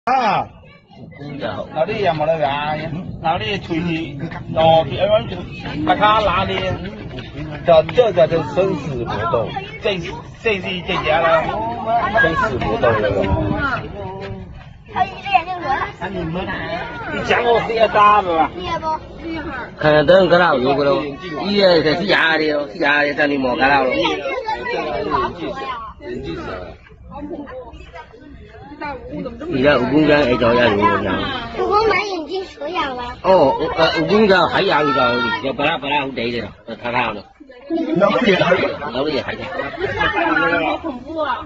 啊，老弟也冇得噶，老弟吹的，哦，把他拿的，这叫做生死搏斗，这是这家了，生死搏斗那个。你讲我是要打不吧？看看等搁哪有个咯，伊个在是牙的咯，是牙的，咱你莫搁哪咯。你在蜈蚣江一找也有个样。蜈蚣把眼睛蛇咬了。哦，蜈蚣江还咬一找，要把它好逮的了，他了。老也还的。好恐怖啊！